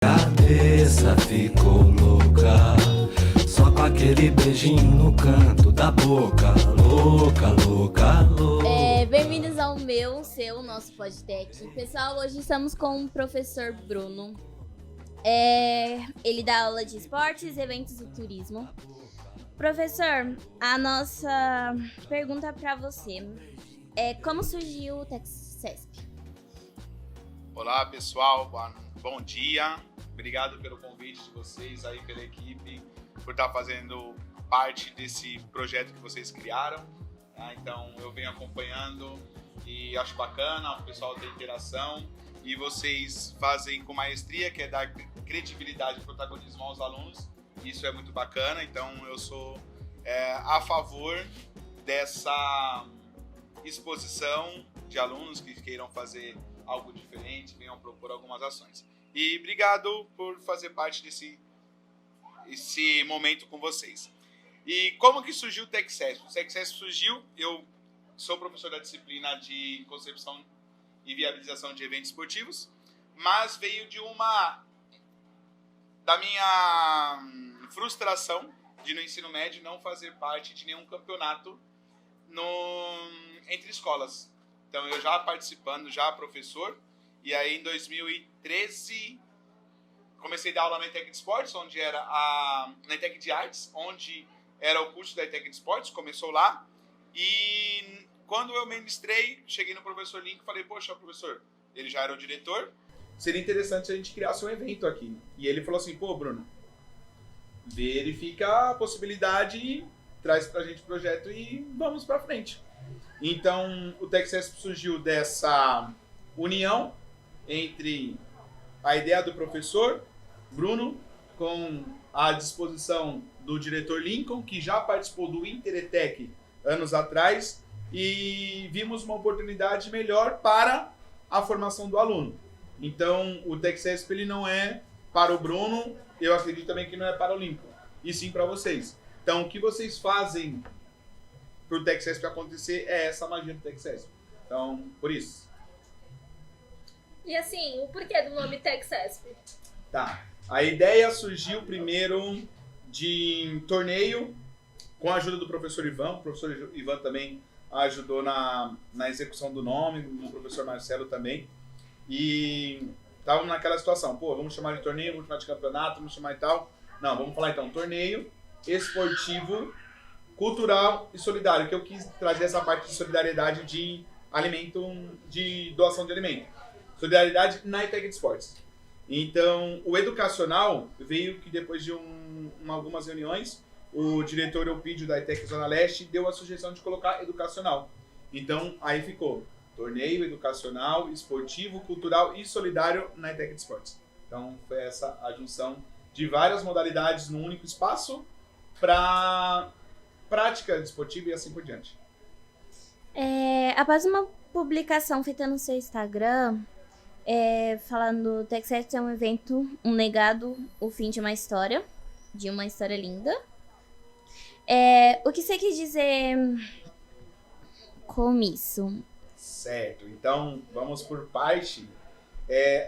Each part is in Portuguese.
Cabeça ficou louca, só com aquele beijinho no canto da boca. Louca, louca, louca. Bem-vindos ao nosso podcast. Pessoal, hoje estamos com o professor Bruno. Ele dá aula de esportes, eventos e turismo. Professor, a nossa pergunta para você é: como surgiu o TechCesp? Olá, pessoal, bom dia. Obrigado pelo convite de vocês aí, pela equipe, por estar fazendo parte desse projeto que vocês criaram. Então, eu venho acompanhando e acho bacana, o pessoal tem interação e vocês fazem com maestria, que é dar credibilidade e protagonismo aos alunos. Isso é muito bacana, então eu sou a favor dessa exposição de alunos que queiram fazer algo diferente, venham propor algumas ações. E obrigado por fazer parte desse momento com vocês. E como que surgiu o TechCesp? O TechCesp surgiu, eu sou professor da disciplina de concepção e viabilização de eventos esportivos, mas veio da minha frustração de no ensino médio não fazer parte de nenhum campeonato entre escolas. Então, eu já participando, já professor, e aí em 2013 comecei a dar aula na ETEC de Esportes, na ETEC de Artes, onde era o curso da ETEC de Esportes, começou lá, e quando eu ministrei, cheguei no professor Link e falei: poxa, professor, ele já era o diretor, seria interessante se a gente criasse um evento aqui. E ele falou assim: pô, Bruno, verifica a possibilidade, traz pra gente o projeto e vamos pra frente. Então, o TechCesp surgiu dessa união entre a ideia do professor Bruno com a disposição do diretor Lincoln, que já participou do Interetec anos atrás, e vimos uma oportunidade melhor para a formação do aluno. Então, o TechCesp ele não é para o Bruno, eu acredito também que não é para o Lincoln, e sim para vocês. Então, o que vocês fazem para o TechCesp acontecer é essa magia do TechCesp. Então, por isso. E assim, o porquê do nome TechCesp? Tá. A ideia surgiu primeiro de torneio com a ajuda do professor Ivan. O professor Ivan também ajudou na execução do nome, o professor Marcelo também. E estavam naquela situação: pô, vamos chamar de torneio, vamos chamar de campeonato, vamos chamar e tal. Não, vamos falar então torneio esportivo, cultural e solidário, que eu quis trazer essa parte de solidariedade de alimento, de doação de alimento. Solidariedade na ETEC de Esportes. Então, o educacional veio que depois de algumas reuniões, o diretor Eupídio da ETEC Zona Leste deu a sugestão de colocar educacional. Então, aí ficou torneio educacional, esportivo, cultural e solidário na ETEC de Esportes. Então, foi essa a junção de várias modalidades num único espaço para prática desportiva e assim por diante. Após uma publicação feita no seu Instagram, falando: TechCesp é um evento, um legado, o fim de uma história linda. O que você quis dizer com isso? Certo, então vamos por parte.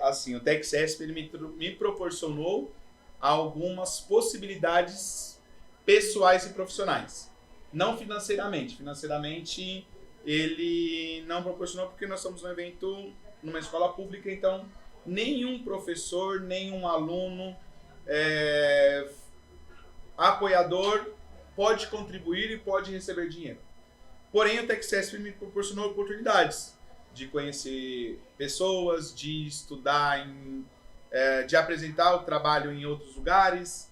Assim, o TechCesp ele me proporcionou algumas possibilidades pessoais e profissionais. Não financeiramente. Financeiramente, ele não proporcionou porque nós estamos num evento, numa escola pública, então nenhum professor, nenhum aluno, apoiador pode contribuir e pode receber dinheiro. Porém, o TechCesp me proporcionou oportunidades de conhecer pessoas, de estudar, de apresentar o trabalho em outros lugares,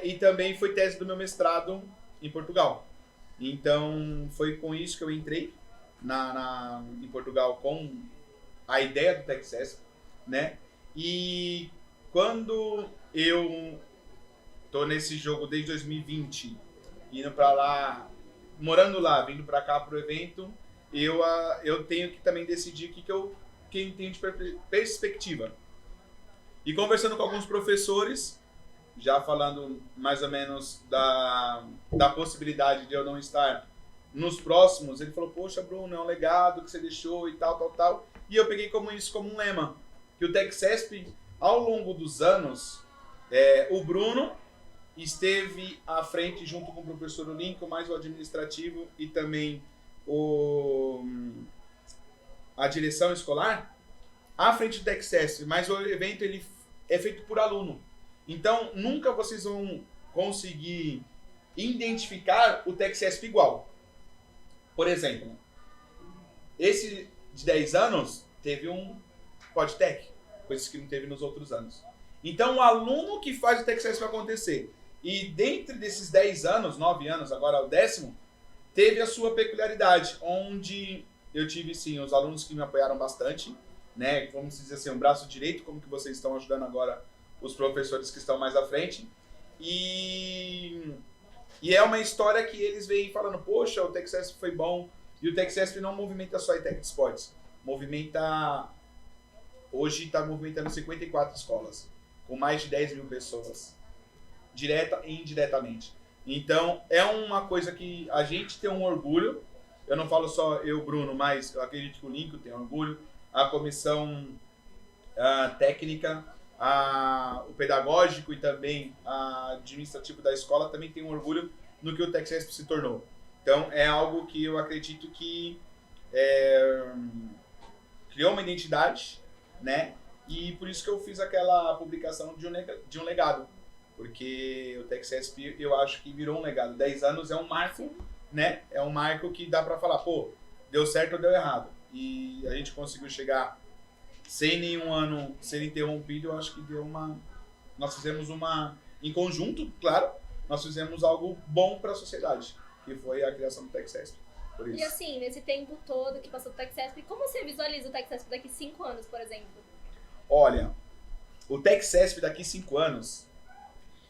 e também foi tese do meu mestrado em Portugal. Então, foi com isso que eu entrei em Portugal com a ideia do TechCesp, né? E quando eu tô nesse jogo desde 2020, indo para lá, morando lá, vindo para cá pro evento, eu tenho que também decidir o que eu tenho de perspectiva. E conversando com alguns professores, já falando mais ou menos da possibilidade de eu não estar nos próximos, ele falou: poxa, Bruno, é um legado que você deixou e tal. E eu peguei isso como um lema, que o TechCesp, ao longo dos anos, o Bruno esteve à frente junto com o professor Lincoln, mais o administrativo e também a direção escolar, à frente do TechCesp, mas o evento ele é feito por aluno. Então, nunca vocês vão conseguir identificar o TechCesp igual. Por exemplo, esse de 10 anos teve um PodTech, coisas que não teve nos outros anos. Então, o aluno que faz o TechCesp acontecer, e dentro desses 10 anos, 9 anos, agora o 10º, teve a sua peculiaridade, onde eu tive, sim, os alunos que me apoiaram bastante, né? Vamos dizer assim, um braço direito, como que vocês estão ajudando agora os professores que estão mais à frente. E é uma história que eles vêm falando, poxa, o TechCesp foi bom. E o TechCesp não movimenta só a Tech Sports. Hoje está movimentando 54 escolas, com mais de 10 mil pessoas, direta e indiretamente. Então, é uma coisa que a gente tem um orgulho. Eu não falo só eu, Bruno, mas eu acredito que o Lincoln tem orgulho. A comissão técnica, o pedagógico e também administrativo da escola também tem um orgulho no que o TechCesp se tornou. Então, é algo que eu acredito que criou uma identidade, né? E por isso que eu fiz aquela publicação de um legado. Porque o TechCesp, eu acho que virou um legado. 10 anos é um marco, né? É um marco que dá para falar, pô, deu certo ou deu errado. E a gente conseguiu chegar sem nenhum ano ser interrompido. Eu acho que deu nós fizemos em conjunto, claro, nós fizemos algo bom para a sociedade, que foi a criação do TechCesp. Por isso. E assim, nesse tempo todo que passou do TechCesp, como você visualiza o TechCesp daqui 5 anos, por exemplo? Olha, o TechCesp daqui 5 anos,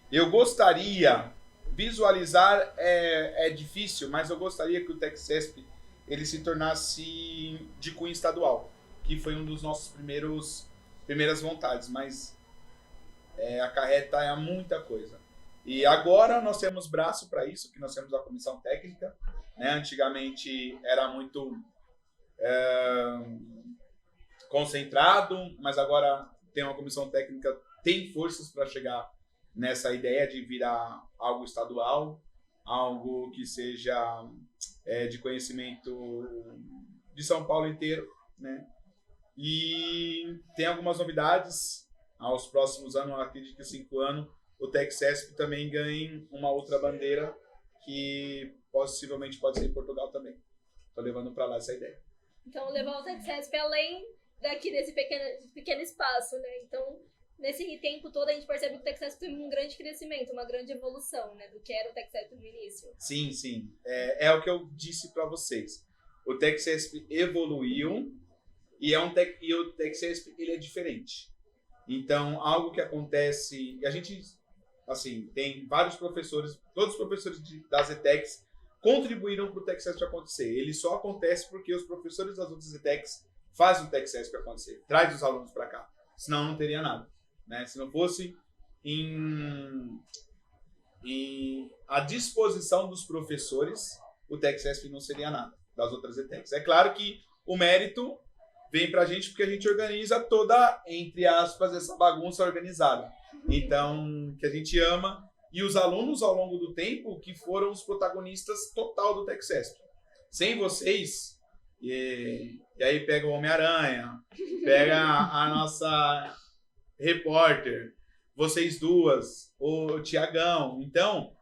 eu gostaria, visualizar é difícil, mas eu gostaria que o TechCesp ele se tornasse de cunho estadual, que foi um dos nossos primeiras vontades, mas acarreta muita coisa. E agora nós temos braço para isso, que nós temos a comissão técnica, né? Antigamente era muito concentrado, mas agora tem uma comissão técnica, tem forças para chegar nessa ideia de virar algo estadual, algo que seja de conhecimento de São Paulo inteiro, né? E tem algumas novidades aos próximos anos, eu acredito que 5 anos, o TechCesp também ganhe uma outra bandeira que possivelmente pode ser em Portugal também. Estou levando para lá essa ideia. Então, levar o TechCesp além daqui desse pequeno espaço, né? Então, nesse tempo todo, a gente percebe que o TechCesp teve um grande crescimento, uma grande evolução, né? Do que era o TechCesp no início. Sim, sim. É o que eu disse para vocês. O TechCesp evoluiu e o TechCesp ele é diferente. Então, algo que acontece... A gente, assim, tem vários professores, todos os professores das ETECs contribuíram para o TechCesp acontecer. Ele só acontece porque os professores das outras ETECs fazem o TechCesp acontecer. Traz os alunos para cá. Senão não teria nada. Né? Se não fosse à disposição dos professores, o TechCesp não seria nada das outras ETECs. É claro que o mérito vem pra gente porque a gente organiza toda, entre aspas, essa bagunça organizada. Então, que a gente ama. E os alunos, ao longo do tempo, que foram os protagonistas total do TechCesp. Sem vocês, e aí pega o Homem-Aranha, pega a nossa repórter, vocês duas, o Tiagão. Então,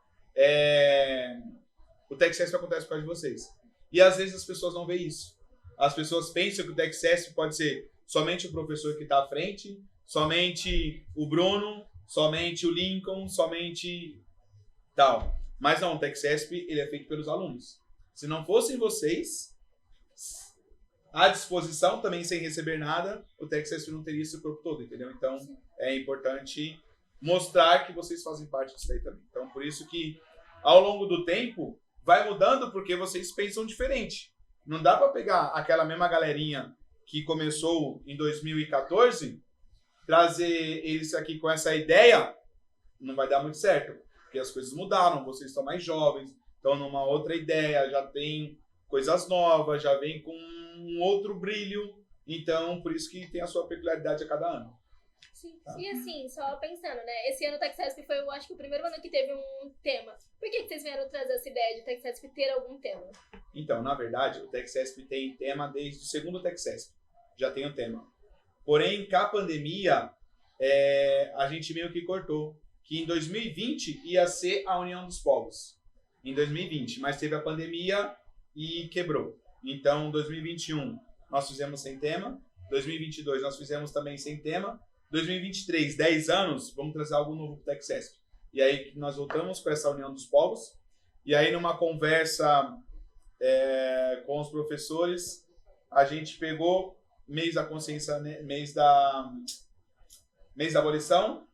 o TechCesp acontece por causa de vocês. E às vezes as pessoas não veem isso. As pessoas pensam que o TechCesp pode ser somente o professor que está à frente, somente o Bruno, somente o Lincoln, somente tal. Mas não, o TechCesp ele é feito pelos alunos. Se não fossem vocês à disposição, também sem receber nada, o TechCesp não teria esse corpo todo, entendeu? Então, é importante mostrar que vocês fazem parte disso aí também. Então, por isso que, ao longo do tempo, vai mudando porque vocês pensam diferente. Não dá para pegar aquela mesma galerinha que começou em 2014, trazer eles aqui com essa ideia, não vai dar muito certo. Porque as coisas mudaram, vocês estão mais jovens, estão numa outra ideia, já tem coisas novas, já vem com um outro brilho. Então, por isso que tem a sua peculiaridade a cada ano. Sim. E assim, só pensando, né? Esse ano o TechSesp foi, eu acho que o primeiro ano que teve um tema. Por que vocês vieram trazer essa ideia de o TechSesp ter algum tema? Então, na verdade, o TechSesp tem tema desde o segundo TechSesp. Já tem um tema. Porém, com a pandemia, a gente meio que cortou. Que em 2020 ia ser a União dos Povos. Em 2020. Mas teve a pandemia e quebrou. Então, em 2021, nós fizemos sem tema. 2022, nós fizemos também sem tema. 2023, 10 anos, vamos trazer algo novo para o TechSesp. E aí nós voltamos com essa União dos Povos. E aí numa conversa com os professores, a gente pegou mês da consciência, mês da abolição,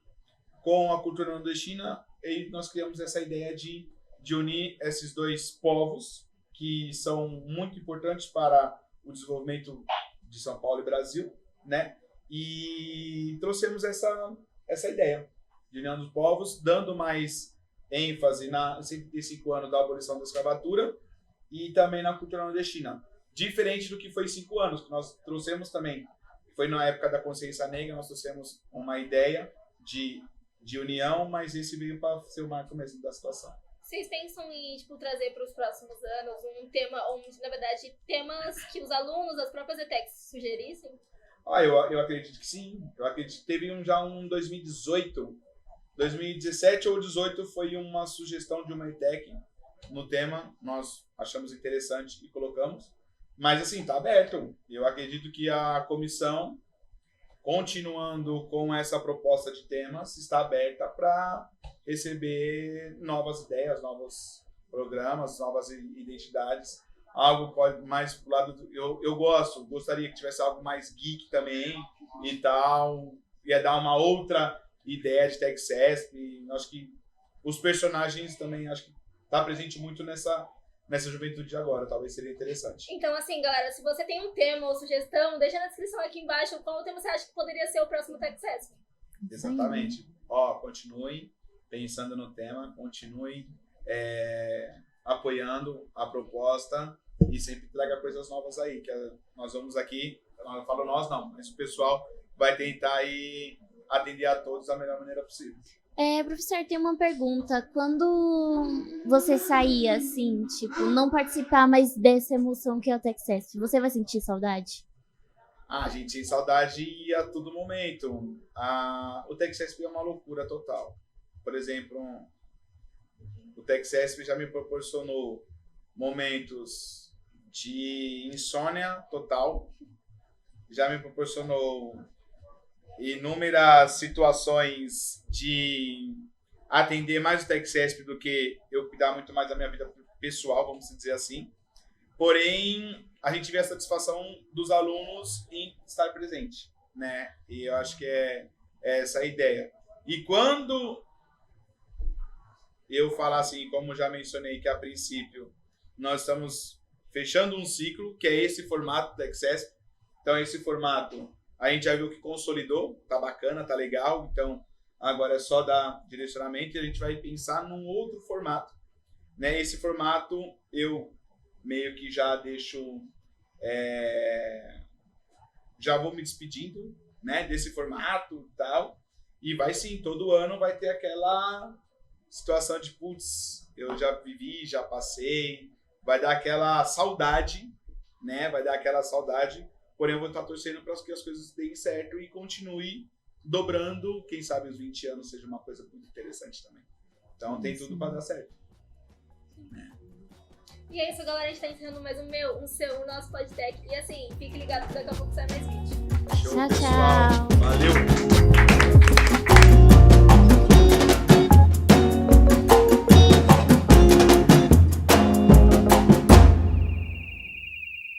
com a cultura nordestina, e nós criamos essa ideia de unir esses dois povos, que são muito importantes para o desenvolvimento de São Paulo e Brasil, né? E trouxemos essa ideia de União dos Povos, dando mais ênfase na 105 anos da abolição da escravatura e também na cultura nordestina. Diferente do que foi 5 anos, que nós trouxemos também. Foi na época da consciência negra, nós trouxemos uma ideia de união, mas esse veio para ser o marco mesmo da situação. Vocês pensam em trazer para os próximos anos um tema, na verdade, temas que os alunos, as próprias ETECs sugerissem? Eu acredito que sim. Eu acredito que teve já um 2018. 2017 ou 2018 foi uma sugestão de uma ETEC no tema. Nós achamos interessante e colocamos. Mas, assim, está aberto. Eu acredito que a comissão, continuando com essa proposta de temas, está aberta para receber novas ideias, novos programas, novas identidades. Algo pode mais pro lado do, eu gostaria que tivesse algo mais geek também e tal, ia dar uma outra ideia de TechSesp. Acho que os personagens também, acho que tá presente muito nessa juventude de agora, talvez seria interessante. Então, assim, galera, se você tem um tema ou sugestão, deixa na descrição aqui embaixo qual tema você acha que poderia ser o próximo TechSesp. Exatamente. Continuem pensando no tema, continuem apoiando a proposta e sempre traga coisas novas aí, que nós vamos aqui, não falo nós não, mas o pessoal vai tentar aí atender a todos da melhor maneira possível. Professor, tem uma pergunta. Quando você sair, assim, não participar mais dessa emoção que é o TechSesp, você vai sentir saudade? A gente tem saudade a todo momento. O TechSesp é uma loucura total. Por exemplo, o TechSesp já me proporcionou momentos de insônia total, já me proporcionou inúmeras situações de atender mais o TechSesp do que eu cuidar muito mais da minha vida pessoal, vamos dizer assim. Porém, a gente vê a satisfação dos alunos em estar presente, né? E eu acho que é essa a ideia. E quando eu falar assim, como já mencionei, que a princípio nós estamos fechando um ciclo, que é esse formato do TechSesp. Então, esse formato, a gente já viu que consolidou, tá bacana, tá legal. Então, agora é só dar direcionamento e a gente vai pensar num outro formato, né? Esse formato, eu meio que já deixo... já vou me despedindo, né, desse formato e tal. E vai sim, todo ano vai ter aquela situação de, putz, eu já vivi, já passei... Vai dar aquela saudade, né? Vai dar aquela saudade. Porém, eu vou estar torcendo para que as coisas deem certo e continue dobrando. Quem sabe os 20 anos seja uma coisa muito interessante também. Então, tem tudo para dar certo. E é isso, galera. A gente tá encerrando mais o nosso podcast. E assim, fique ligado que daqui a pouco sai mais vídeo. Show, Tchau, pessoal. tchau.